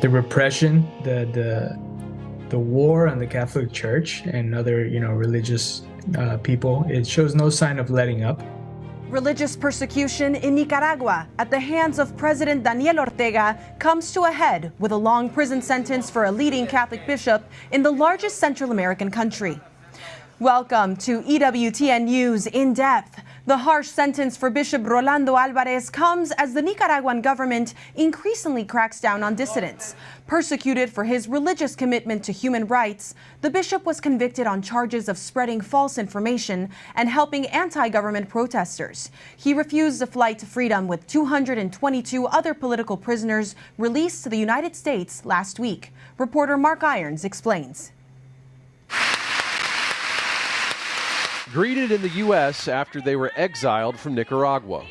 The repression, the war on the Catholic Church and other, religious people, it shows no sign of letting up. Religious persecution in Nicaragua at the hands of President Daniel Ortega comes to a head with a long prison sentence for a leading Catholic bishop in the largest Central American country. Welcome to EWTN News In Depth. The harsh sentence for Bishop Rolando Alvarez comes as the Nicaraguan government increasingly cracks down on dissidents. Persecuted for his religious commitment to human rights, the bishop was convicted on charges of spreading false information and helping anti-government protesters. He refused a flight to freedom with 222 other political prisoners released to the United States last week. Reporter Mark Irons explains. Greeted in the U.S. after they were exiled from Nicaragua.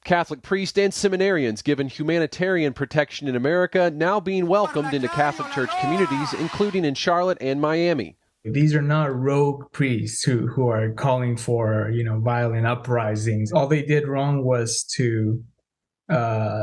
Catholic priests and seminarians given humanitarian protection in America now being welcomed into Catholic Church communities, including in Charlotte and Miami. These are not rogue priests who are calling for, violent uprisings. All they did wrong was to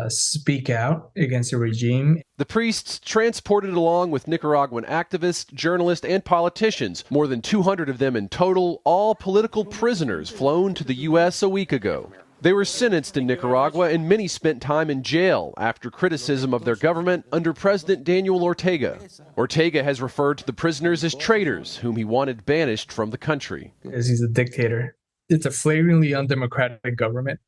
speak out against the regime. The priests transported along with Nicaraguan activists, journalists, and politicians, more than 200 of them in total, all political prisoners flown to the U.S. a week ago. They were sentenced in Nicaragua, and many spent time in jail after criticism of their government under President Daniel Ortega. Ortega has referred to the prisoners as traitors, whom he wanted banished from the country. As he's a dictator. It's a flagrantly undemocratic government,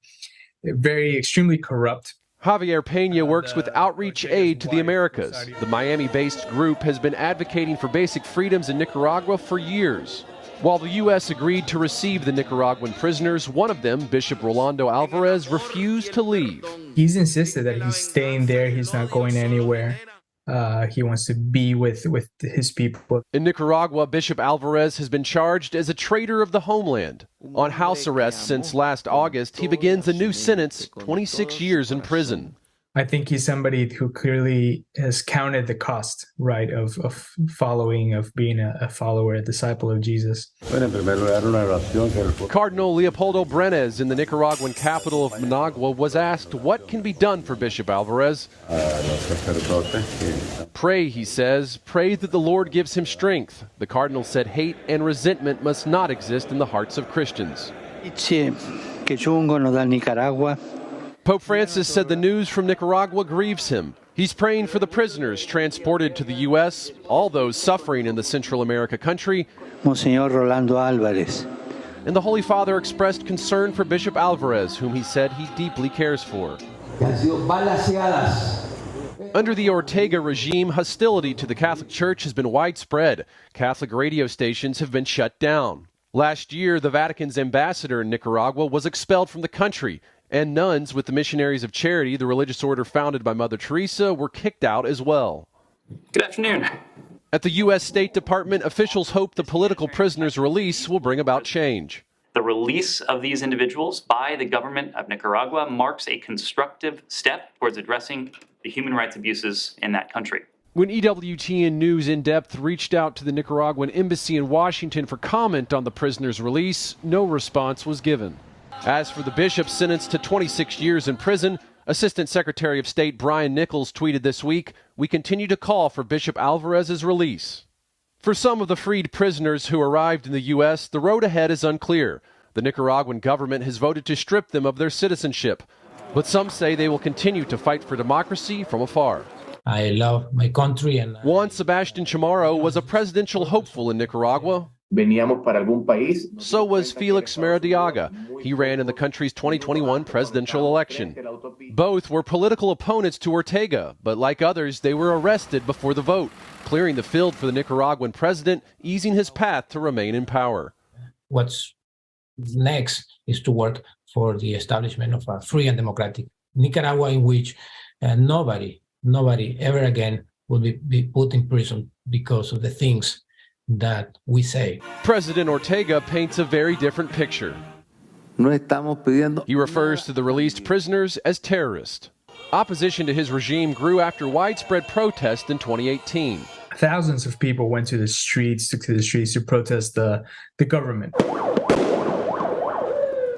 extremely corrupt. Javier Peña works with Outreach Aid to the Americas. The Miami-based group has been advocating for basic freedoms in Nicaragua for years. While the U.S. agreed to receive the Nicaraguan prisoners, one of them, Bishop Rolando Alvarez, refused to leave. He's insisted that he's staying there. He's not going anywhere. He wants to be with his people. In Nicaragua, Bishop Alvarez has been charged as a traitor of the homeland. On house arrest since last August, he begins a new sentence, 26 years in prison. I think he's somebody who clearly has counted the cost, right, of following, of being a follower, a disciple of Jesus. Cardinal Leopoldo Brenes in the Nicaraguan capital of Managua was asked what can be done for Bishop Alvarez. Pray, he says, pray that the Lord gives him strength. The cardinal said hate and resentment must not exist in the hearts of Christians. Pope Francis said the news from Nicaragua grieves him. He's praying for the prisoners transported to the U.S., all those suffering in the Central America country. Monseñor Rolando Alvarez. And the Holy Father expressed concern for Bishop Alvarez, whom he said he deeply cares for. Under the Ortega regime, hostility to the Catholic Church has been widespread. Catholic radio stations have been shut down. Last year, the Vatican's ambassador in Nicaragua was expelled from the country, and nuns with the Missionaries of Charity, the religious order founded by Mother Teresa, were kicked out as well. Good afternoon. At the U.S. State Department, officials hope the political prisoners' release will bring about change. The release of these individuals by the government of Nicaragua marks a constructive step towards addressing the human rights abuses in that country. When EWTN News In Depth reached out to the Nicaraguan embassy in Washington for comment on the prisoners' release, no response was given. As for the bishop sentenced to 26 years in prison, Assistant Secretary of State Brian Nichols tweeted this week, "We continue to call for Bishop Alvarez's release." For some of the freed prisoners who arrived in the U.S., the road ahead is unclear. The Nicaraguan government has voted to strip them of their citizenship, but some say they will continue to fight for democracy from afar. I love my country. And Juan Sebastian Chamorro was a presidential hopeful in Nicaragua. So was Felix Maradiaga. He ran in the country's 2021 presidential election. Both were political opponents to Ortega, but like others, they were arrested before the vote, clearing the field for the Nicaraguan president, easing his path to remain in power. What's next is to work for the establishment of a free and democratic Nicaragua in which nobody ever again will be put in prison because of the things that we say. President Ortega paints a very different picture. He refers to the released prisoners as terrorists. Opposition to his regime grew after widespread protest in 2018. Thousands of people went to the streets, took to the streets to protest the government.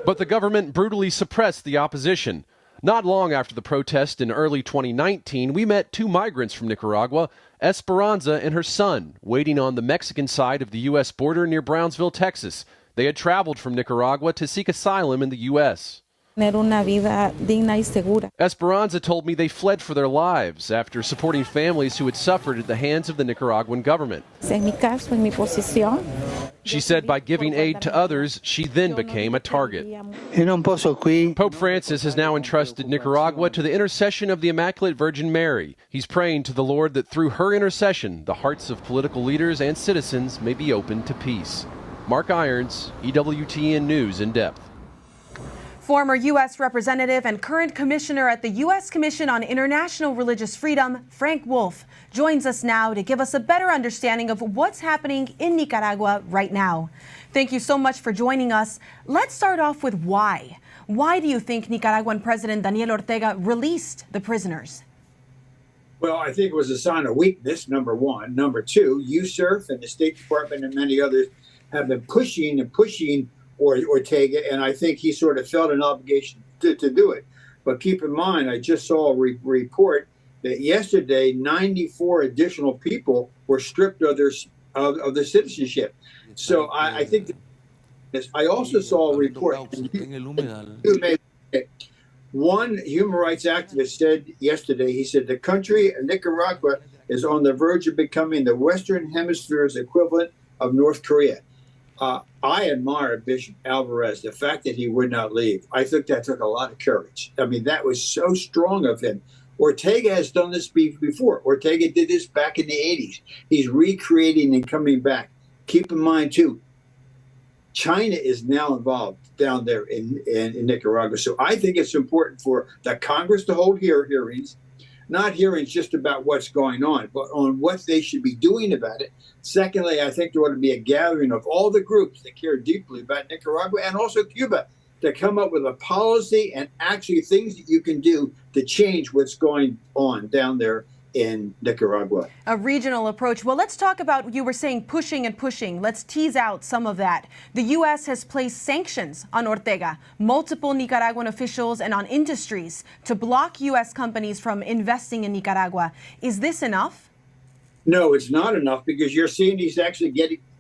But the government brutally suppressed the opposition. Not long after the protest in early 2019, we met two migrants from Nicaragua, Esperanza and her son, waiting on the Mexican side of the U.S. border near Brownsville, Texas. They had traveled from Nicaragua to seek asylum in the U.S. Esperanza told me they fled for their lives after supporting families who had suffered at the hands of the Nicaraguan government. She said by giving aid to others, she then became a target. Pope Francis has now entrusted Nicaragua to the intercession of the Immaculate Virgin Mary. He's praying to the Lord that through her intercession, the hearts of political leaders and citizens may be open to peace. Mark Irons, EWTN News in Depth. Former U.S. Representative and current Commissioner at the U.S. Commission on International Religious Freedom, Frank Wolf, joins us now to give us a better understanding of what's happening in Nicaragua right now. Thank you so much for joining us. Let's start off with why. Why do you think Nicaraguan President Daniel Ortega released the prisoners? Well, I think it was a sign of weakness, number one. Number two, USCIRF and the State Department and many others have been pushing Ortega, and I think he sort of felt an obligation to do it. But keep in mind, I just saw a report that yesterday 94 additional people were stripped of their citizenship. So I think I also saw a report. One human rights activist said yesterday, he said, the country, Nicaragua, is on the verge of becoming the Western Hemisphere's equivalent of North Korea. I admire Bishop Alvarez, the fact that he would not leave. I think that took a lot of courage. I mean, that was so strong of him. Ortega has done this before. Ortega did this back in the 80s. He's recreating and coming back. Keep in mind, too, China is now involved down there in Nicaragua. So I think it's important for the Congress to hold hearings, not hearings just about what's going on, but on what they should be doing about it. Secondly, I think there ought to be a gathering of all the groups that care deeply about Nicaragua and also Cuba to come up with a policy and actually things that you can do to change what's going on down there in Nicaragua. A regional approach. Well, let's talk about, you were saying pushing and pushing. Let's tease out some of that. The U.S. has placed sanctions on Ortega, multiple Nicaraguan officials, and on industries to block U.S. companies from investing in Nicaragua. Is this enough? No, it's not enough, because you're seeing he's actually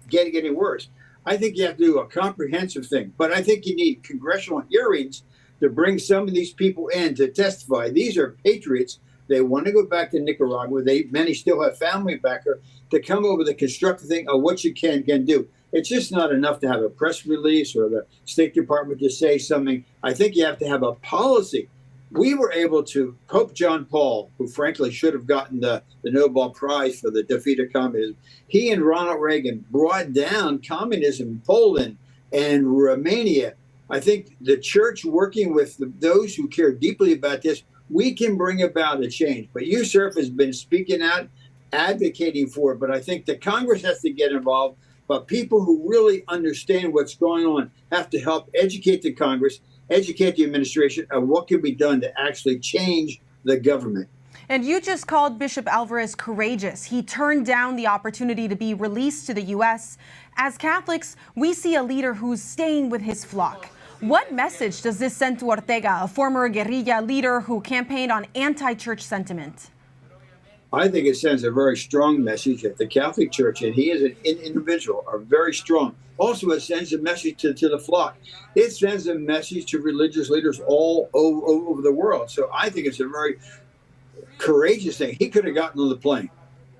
getting worse. I think you have to do a comprehensive thing, but I think you need congressional hearings to bring some of these people in to testify. These are patriots. They want to go back to Nicaragua. Many still have family back there, to come over the constructive thing of what you can do. It's just not enough to have a press release or the State Department to say something. I think you have to have a policy. We were able to, Pope John Paul, who frankly should have gotten the Nobel Prize for the defeat of communism, he and Ronald Reagan brought down communism in Poland and Romania. I think the church, working with those who care deeply about this, we can bring about a change. But USCIRF has been speaking out, advocating for it. But I think the Congress has to get involved. But people who really understand what's going on have to help educate the Congress, educate the administration on what can be done to actually change the government. And you just called Bishop Alvarez courageous. He turned down the opportunity to be released to the U.S. As Catholics, we see a leader who's staying with his flock. What message does this send to Ortega, a former guerrilla leader who campaigned on anti-church sentiment? I think it sends a very strong message that the Catholic Church, and he is an individual, are very strong. Also, it sends a message to the flock. It sends a message to religious leaders all over the world. So I think it's a very courageous thing. He could have gotten on the plane.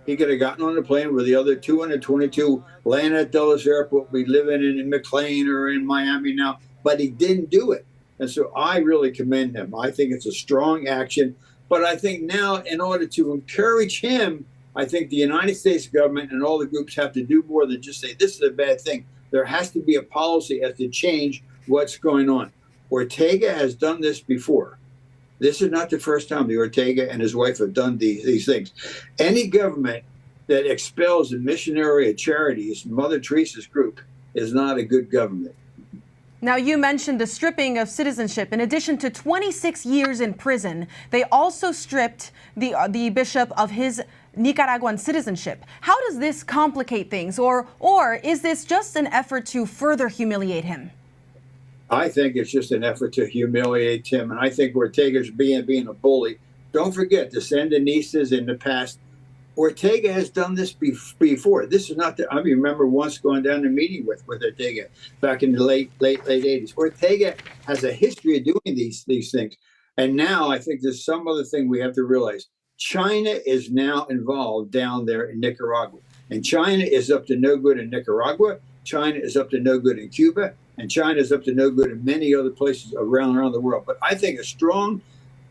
He could have gotten on the plane with the other 222 land at Dulles Airport. We live in McLean or in Miami now, but he didn't do it. And so I really commend him. I think it's a strong action. But I think now, in order to encourage him, I think the United States government and all the groups have to do more than just say, this is a bad thing. There has to be a policy as to change what's going on. Ortega has done this before. This is not the first time the Ortega and his wife have done these things. Any government that expels a missionary or charities, Mother Teresa's group, is not a good government. Now, you mentioned the stripping of citizenship. In addition to 26 years in prison, they also stripped the bishop of his Nicaraguan citizenship. How does this complicate things, or is this just an effort to further humiliate him? I think it's just an effort to humiliate him. And I think Ortega's being a bully. Don't forget the Sandinistas in the past. Ortega has done this before. This is not I remember once going down and meeting with Ortega back in the late 80s. Ortega has a history of doing these things. And now I think there's some other thing we have to realize. China is now involved down there in Nicaragua. And China is up to no good in Nicaragua. China is up to no good in Cuba. And China is up to no good in many other places around the world. But I think a strong,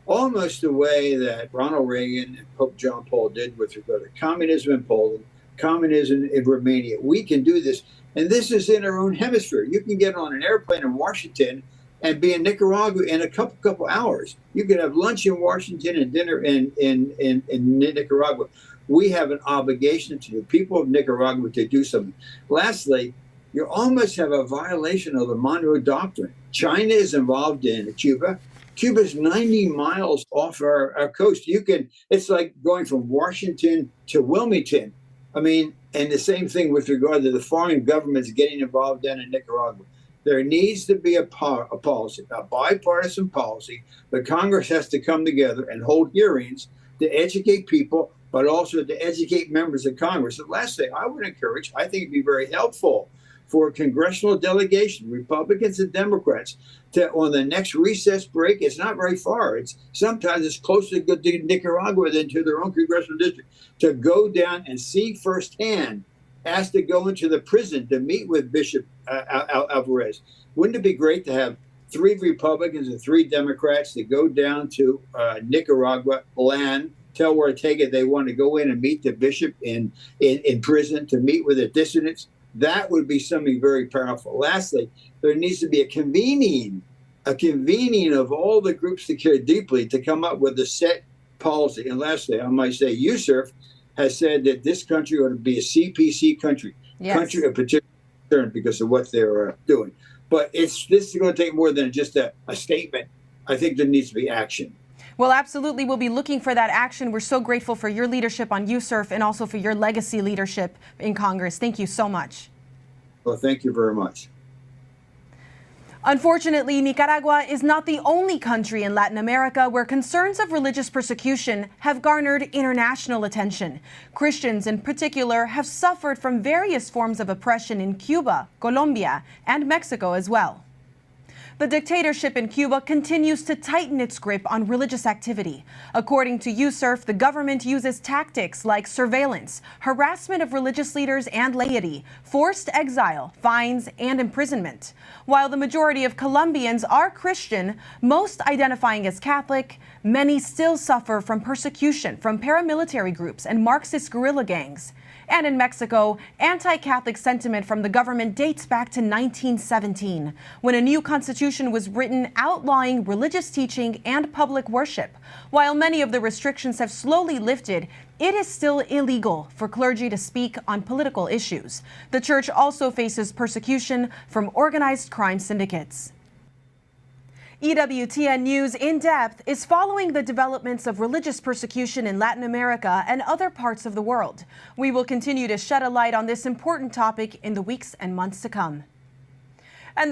almost the way that Ronald Reagan and Pope John Paul did with regard to communism in Poland, communism in Romania, we can do this. And this is in our own hemisphere. You can get on an airplane in Washington and be in Nicaragua in a couple hours. You can have lunch in Washington and dinner in Nicaragua. We have an obligation to the people of Nicaragua to do something. Lastly, you almost have a violation of the Monroe Doctrine. China is involved in Cuba. Cuba's 90 miles off our coast. It's like going from Washington to Wilmington. I mean, and the same thing with regard to the foreign governments getting involved down in Nicaragua. There needs to be a policy, a bipartisan policy. The Congress has to come together and hold hearings to educate people, but also to educate members of Congress. The last thing I would encourage, I think it'd be very helpful for a congressional delegation, Republicans and Democrats, to on the next recess break. It's not very far. Sometimes it's closer to Nicaragua than to their own congressional district, to go down and see firsthand, asked to go into the prison to meet with Bishop Alvarez. Wouldn't it be great to have 3 Republicans and 3 Democrats to go down to Nicaragua land, tell Ortega they want to go in and meet the bishop in prison, to meet with the dissidents? That would be something very powerful. Lastly, there needs to be a convening of all the groups that care deeply to come up with a set policy. And lastly, I might say USERF has said that this country ought to be a CPC country, country of particular concern because of what they're doing. But this is going to take more than just a statement. I think there needs to be action. Well, absolutely. We'll be looking for that action. We're so grateful for your leadership on USERF and also for your legacy leadership in Congress. Thank you so much. Well, thank you very much. Unfortunately, Nicaragua is not the only country in Latin America where concerns of religious persecution have garnered international attention. Christians in particular have suffered from various forms of oppression in Cuba, Colombia, and Mexico as well. The dictatorship in Cuba continues to tighten its grip on religious activity. According to USERF, the government uses tactics like surveillance, harassment of religious leaders and laity, forced exile, fines, and imprisonment. While the majority of Colombians are Christian, most identifying as Catholic, many still suffer from persecution from paramilitary groups and Marxist guerrilla gangs. And in Mexico, anti-Catholic sentiment from the government dates back to 1917, when a new constitution was written outlawing religious teaching and public worship. While many of the restrictions have slowly lifted, it is still illegal for clergy to speak on political issues. The church also faces persecution from organized crime syndicates. EWTN News In Depth is following the developments of religious persecution in Latin America and other parts of the world. We will continue to shed a light on this important topic in the weeks and months to come. And there's